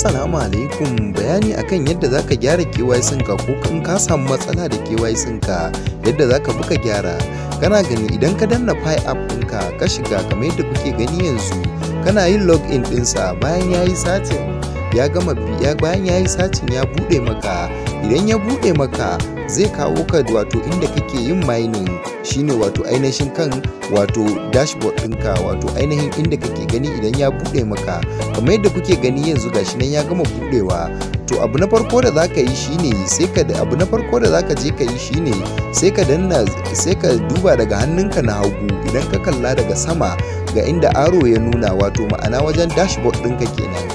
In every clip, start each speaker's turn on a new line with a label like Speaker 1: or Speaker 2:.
Speaker 1: Assalamu alaikum, bayani akan yadda zaka gyara KYC ka ko in ka samu matsala da KYC ka yadda zaka buka gyara. Kana gani idan ka danna Pi app ɗinka ka shiga kamar yadda kuke gani yanzu kana yin login ɗinsa bayan yayi satin ya gama bayan yayi satin ya bude maka. Idan ya bude maka zai kawo ka wato inda kake yin mining, shine wato ainihin kan wato dashboard ɗinka, wato ainihin inda kake gani idan ya bude maka kamar yadda kuke gani yanzu gashi nan ya gama budewa. To abu na farko da zaka yi shine sai ka je ka yi shine sai ka danna, sai ka duba daga hannunka na hagu, idan ka kalla daga sama ga inda arrow ya nuna, wato ma'ana wajen dashboard ɗinka kenan,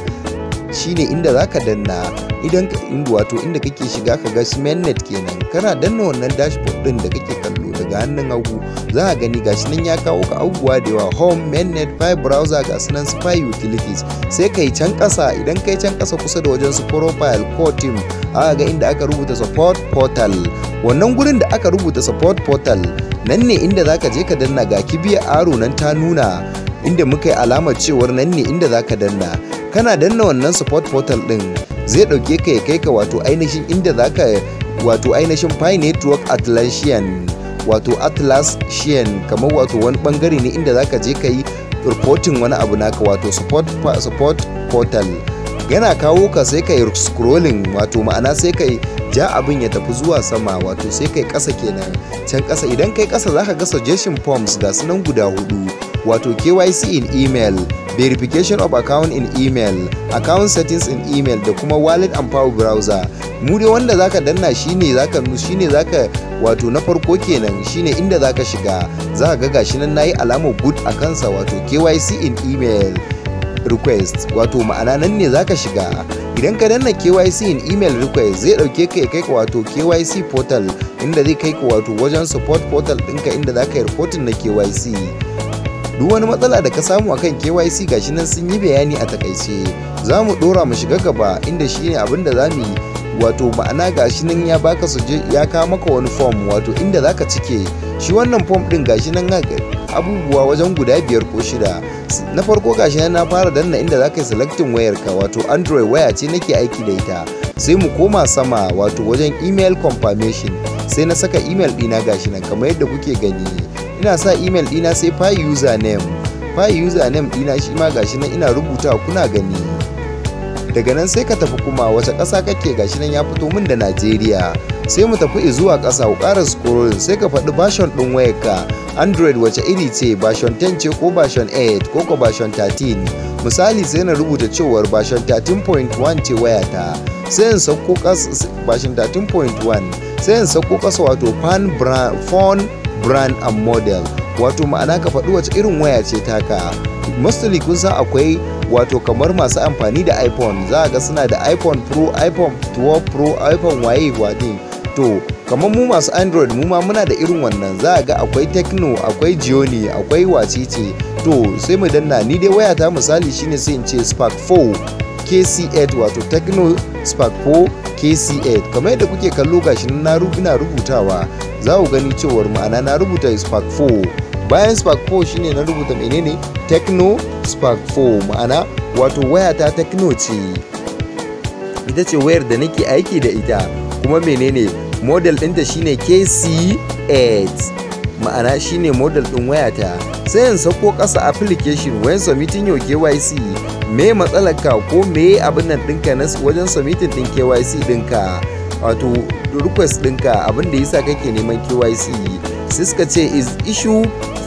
Speaker 1: shine inda zaka danna. Idan wato inda kake shiga ka ga mainnet kenan, kana danna wannan dashboard din da kake kallo daga hannun hagu za ka gani gashi nan ya kawo ka abubuwa da yawa: home, mainnet, Pi browser, ga sunan su Pi utilities. Sai kai can kasa, idan kai can kasa kusa da wajen su profile, core team, aka ga inda aka rubuta support portal. Wannan gurin da aka rubuta support portal nan ne inda zaka je ka danna, ga kibiyar arrow nan ta nuna inda muka yi alamar cewar nan ne inda zaka danna. Kana danna wannan support portal din zai dauke ka ya kai ka wato ainihin inda zaka wato ainihin Pi network Atlassian, wato Atlassian, kamar wato wani bangare ne inda zaka je ka yi reporting wani abu naka, wato support portal. Yana kawo ka sai ka yi scrolling, wato ma'ana sai ka ja abin ya tafi zuwa sama, wato sai kai kasa kenan. Can kasa idan kai kasa zaka ga suggestion forms ga sunan guda 4, wato KYC in email, verification of account in email, account settings in email, da kuma wallet and Pi browser. Mu dai wanda zaka danna shine zaka wato na farko kenan, shine inda zaka shiga zaka ga gashi nan nayi alamar good a kansa, wato KYC in email request, wato ma'ana nan ne zaka shiga. Idan ka danna KYC in email request zai dauke ka ya kai ka wato KYC portal, inda zai kai ka wato wajen support portal ɗinka inda zaka yi reporting na KYC. Duk wani matsala da ka samu akan KYC gashi nan sun yi bayani a takaice. Za mu dora mu shiga gaba inda shine abin da zamu yi, wato ma'ana gashi nan ya baka ya kawo maka wani form, wato inda zaka cike shi wannan form din. Gashi nan abubuwa wajen guda 5 ko 6. Na farko gashi nan na fara danna inda zaka yi selecting wayarka, wato Android waya ce nake aiki da ita. Sai mu koma sama wato wajen email confirmation, sai na saka email dina gashi nan kamar yadda kuke gani. Ina sa email dina, sai Pi username dina shi ma gashi nan ina rubuta kuna gani. Daga nan sai ka tafi kuma wace ƙasa kake, gashi nan ya fito min da Najeriya. Sai mu tafi zuwa ƙasa, ku ƙara scrolling, sai ka faɗi version ɗin wayarka, Android wace iri ce, version 10 ce ko version 8 ko version 13. Misali sai na rubuta cewar version 13.1 ce wayata. Sai in sauko ƙasa version 13.1, sai in sauko ƙasa wato phone brand and model, wato ma'ana ka faɗi wace irin waya ce taka. Mostly kun san akwai wato kamar masu amfani da iPhone, za a ga suna da iPhone Pro, iPhone 12 Pro, iPhone waye wane. To kamar mu masu Android mu ma muna da irin wannan, za a ga akwai Tecno, akwai Xiaomi, akwai wacece. To sai mu danna, ni dai wayata misali shine sai in ce Spark 4 KC8, wato Tecno Spark 4 KC8. kamar yadda kuke kallo gashi na rubutawa, za ku gani cewar ma'ana na rubuta Spark 4. Bayan Spark 4 shine na rubuta menene, Tecno Spark 4, ma'ana wato wayata Tecno ce, ita ce wayar da nake aiki da ita, kuma menene model ɗinta shine KC8, ma'ana shine model ɗin wayata. Sai in sauko ƙasa application when submitting your KYC, me matsalarka ko me abin nan ɗinka na wajen submitting ɗin KYC ɗinka, wato request ɗinka, abin da yasa kake neman KYC. Sai suka ce is issue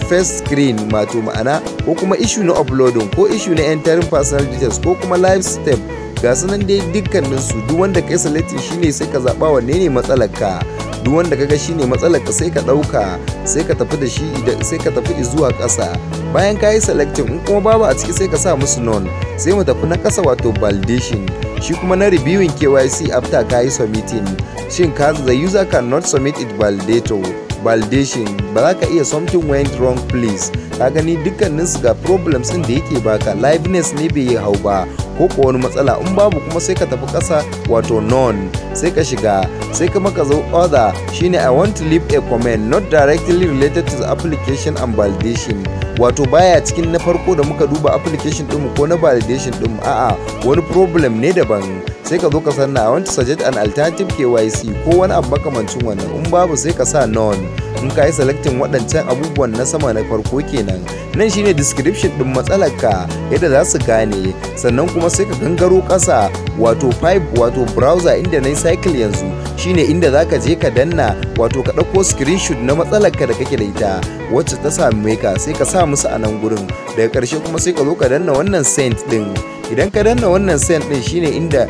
Speaker 1: first screen, wato ma'ana ko kuma issue na uploading, ko issue na entering personal details, ko kuma live step. Ga sunan dai dukkanin su, duk wanda kai selecting shine sai ka zaba wanne ne matsalarka. Duk wanda kaga shine matsalarka sai ka dauka, sai ka tafi da shi, sai ka tafi zuwa ƙasa. Bayan ka yi selecting, in kuma babu a ciki sai ka sa musu none. Sai mu tafi na ƙasa wato validation, shi kuma na reviewing KYC after ka yi submitting. Shin the user cannot submit it validator, validation ba za ka iya something went wrong please. Ka gani dukkanin su ga problems din da yake baka, liveness ne bai yi hau ba ko wani matsala, in babu kuma sai ka tafi ƙasa wato none, sai ka shiga sai kuma ka zo other shine I want to leave a comment not directly related to the application and validation, wato baya cikin na farko da muka duba application ɗinmu ko na validation ɗinmu, a'a wani problem ne daban, sai ka zo ka sanna I want to suggest an alternative KYC ko wani abu makamancin wannan, in babu sai ka sa none. In ka yi selecting waɗancan abubuwan na sama na farko kenan, nan shine description ɗin matsalarka yadda za su gane, sannan kuma sai ka gangaro ƙasa wato 5 wato browser inda na yi cycle yanzu shine inda za ka je ka danna wato ka ɗauko screenshot na matsalarka da kake da ita wacce ta same ka, sai ka sa musu a nan gurin, daga ƙarshe kuma sai ka zo ka danna wannan send ɗin. Idan ka danna wannan send ɗin shine inda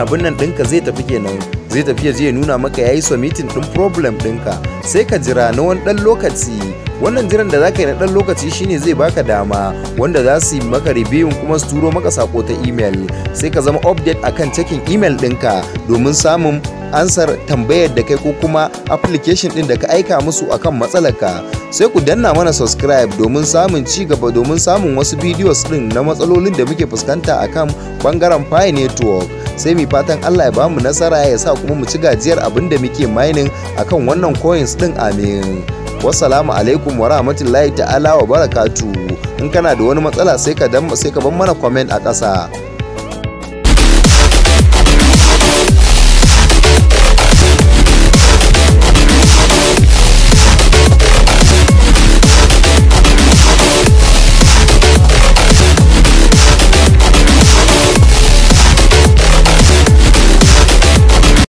Speaker 1: abin nan ɗinka zai tafi kenan, zai tafi ya nuna maka yayi submitting ɗin problem ɗinka, sai ka jira na wani ɗan lokaci. Wannan jiran da zaka yi na ɗan lokaci shine zai baka dama wanda za su yi maka review kuma su turo maka sako ta email, sai ka zama update akan checking email ɗinka domin samun ansar tambayar da kai ko kuma application ɗin da ka aika musu akan matsalarka. Sai ku danna mana subscribe domin samun ci gaba, domin samun wasu videos ɗin na matsalolin da muke fuskanta akan bangaren Pi Network. Sai mu fatan Allah ya bamu nasara ya sa kuma mu ci gajiyar abin da muke mining akan wannan coins ɗin, amin. Wassalamu alaikum wa rahmatullahi ta'ala wa barakatuhu. In kana da wani matsala sai ka bar mana comment a ƙasa.